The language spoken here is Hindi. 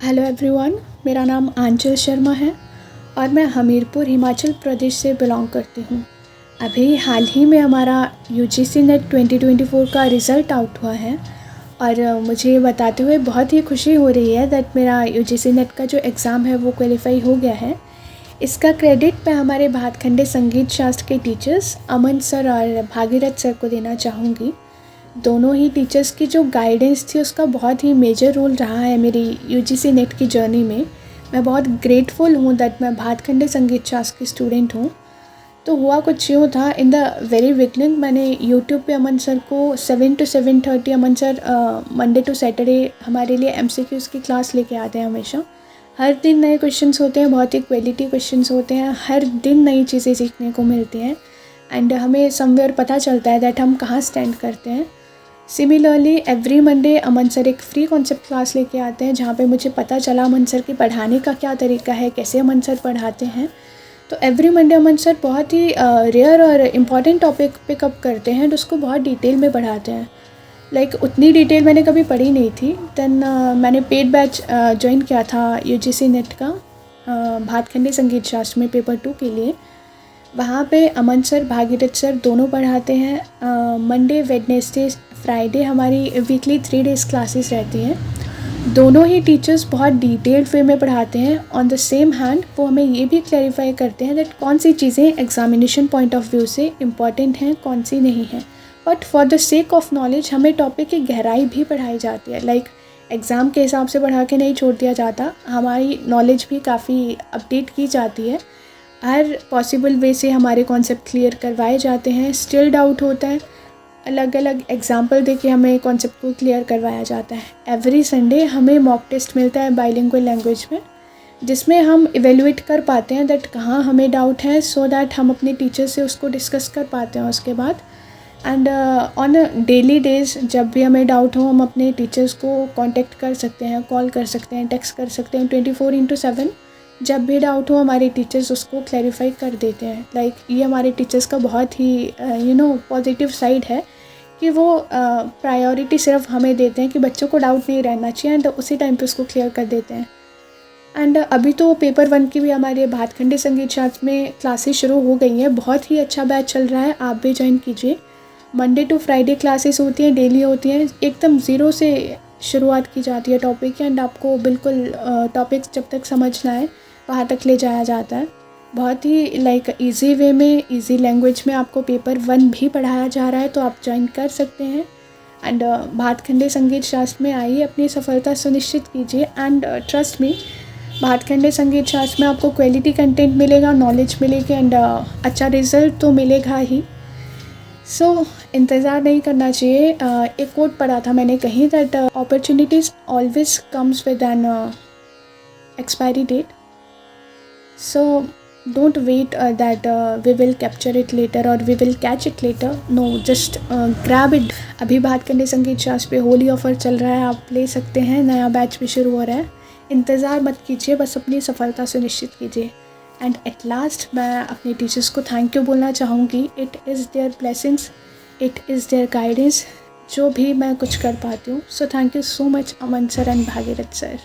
हेलो एवरीवन, मेरा नाम आंचल शर्मा है और मैं हमीरपुर हिमाचल प्रदेश से बिलोंग करती हूँ। अभी हाल ही में हमारा यूजीसी नेट 2024 का रिज़ल्ट आउट हुआ है और मुझे ये बताते हुए बहुत ही खुशी हो रही है दैट मेरा यूजीसी नेट का जो एग्ज़ाम है वो क्वालिफाई हो गया है। इसका क्रेडिट मैं हमारे भातखंडे संगीत शास्त्र के टीचर्स अमन सर और भागीरथ सर को देना चाहूँगी। दोनों ही टीचर्स की जो गाइडेंस थी उसका बहुत ही मेजर रोल रहा है मेरी यूजीसी नेट की जर्नी में। मैं बहुत ग्रेटफुल हूँ दैट मैं भातखंडे संगीत शास्त्र की स्टूडेंट हूँ। तो हुआ कुछ यूँ था, इन द वेरी बिगनिंग मैंने यूट्यूब पे अमन सर को 7 to 7:30 Aman sir Monday to Saturday हमारे लिए एमसीक्यूज की क्लास लेके आते हैं। हमेशा हर दिन नए क्वेश्चंस होते हैं, बहुत ही क्वालिटी क्वेश्चंस होते हैं, हर दिन नई चीज़ें सीखने को मिलती हैं एंड हमें समवेयर पता चलता है दैट हम कहाँ स्टैंड करते हैं। सिमिलरली एवरी मंडे अमन सर एक फ्री कॉन्सेप्ट क्लास लेके आते हैं जहाँ पे मुझे पता चला अमन सर के पढ़ाने का क्या तरीका है, कैसे अमन सर पढ़ाते हैं। तो एवरी मंडे अमन सर बहुत ही रेयर और इम्पॉर्टेंट टॉपिक पिकअप करते हैं और उसको बहुत डिटेल में पढ़ाते हैं। लाइक उतनी डिटेल मैंने कभी पढ़ी नहीं थी। देन मैंने पेड बैच ज्वाइन किया था यूजीसी नेट का भातखंडे संगीत शास्त्र में पेपर 2 के लिए। वहाँ पे अमन सर भागीरथ सर दोनों पढ़ाते हैं। मंडे वेडनेसडे फ्राइडे हमारी वीकली 3 डेज़ क्लासेस रहती हैं। दोनों ही टीचर्स बहुत डिटेल्ड वे में पढ़ाते हैं। ऑन द सेम हैंड वो हमें ये भी क्लैरिफाई करते हैं दैट कौन सी चीज़ें एग्जामिनेशन पॉइंट ऑफ व्यू से इम्पॉर्टेंट हैं, कौन सी नहीं है। But for the sake of knowledge हमें टॉपिक की गहराई भी पढ़ाई जाती है। लाइक एग्ज़ाम के हिसाब से पढ़ा के नहीं छोड़ दिया जाता, हमारी नॉलेज भी काफ़ी अपडेट की जाती है। हर पॉसिबल वे से हमारे कॉन्सेप्ट क्लियर करवाए जाते हैं। स्टिल डाउट होता है, अलग अलग एग्जाम्पल देके हमें कॉन्सेप्ट को क्लियर करवाया जाता है। एवरी संडे हमें मॉक टेस्ट मिलता है बाइलिंगुअल लैंग्वेज में, जिसमें हम इवेलुएट कर पाते हैं दैट कहाँ हमें डाउट है, सो दैट हम अपने टीचर से उसको डिस्कस कर पाते हैं उसके बाद। एंड ऑन डेली डेज जब भी हमें डाउट हो हम अपने टीचर्स को कांटेक्ट कर सकते हैं, कॉल कर सकते हैं, टेक्स्ट कर सकते हैं। 24/7 जब भी डाउट हो हमारे टीचर्स उसको क्लैरिफाई कर देते हैं। लाइक ये हमारे टीचर्स का बहुत ही पॉजिटिव साइड है कि वो प्रायोरिटी सिर्फ हमें देते हैं कि बच्चों को डाउट नहीं रहना चाहिए एंड उसी टाइम पे उसको क्लियर कर देते हैं। एंड अभी तो पेपर 1 की भी हमारे भातखंडे संगीत शास्त्र में क्लासेस शुरू हो गई हैं। बहुत ही अच्छा बैच चल रहा है, आप भी ज्वाइन कीजिए। मंडे टू फ्राइडे क्लासेस होती हैं, डेली होती हैं। एकदम ज़ीरो से शुरुआत की जाती है टॉपिक की एंड आपको बिल्कुल टॉपिक्स जब तक समझना है वहाँ तक ले जाया जाता है। बहुत ही लाइक इजी वे में, इजी लैंग्वेज में आपको पेपर 1 भी पढ़ाया जा रहा है, तो आप ज्वाइन कर सकते हैं। एंड भातखंडे संगीत शास्त्र में आइए, अपनी सफलता सुनिश्चित कीजिए एंड ट्रस्ट मी, भातखंडे संगीत शास्त्र में आपको क्वालिटी कंटेंट मिलेगा, नॉलेज मिलेगी एंड अच्छा रिजल्ट तो मिलेगा ही। सो इंतज़ार नहीं करना चाहिए। एक कोट पढ़ा था मैंने कहीं that opportunities always comes with an expiry date. So don't wait that we will capture it later or we will catch it later. No, just grab it. अभी भातखंडे संगीत शास्त्र पे होली ऑफ़र चल रहा है, आप ले सकते हैं। नया बैच भी शुरू हो रहा है, इंतज़ार मत कीजिए, बस अपनी सफलता सुनिश्चित कीजिए। एंड एट लास्ट मैं अपने टीचर्स को थैंक यू बोलना चाहूँगी। It is their blessings, it is their guidance जो भी मैं कुछ कर पाती हूँ। So thank you so much Aman sir and Bhagirath sir.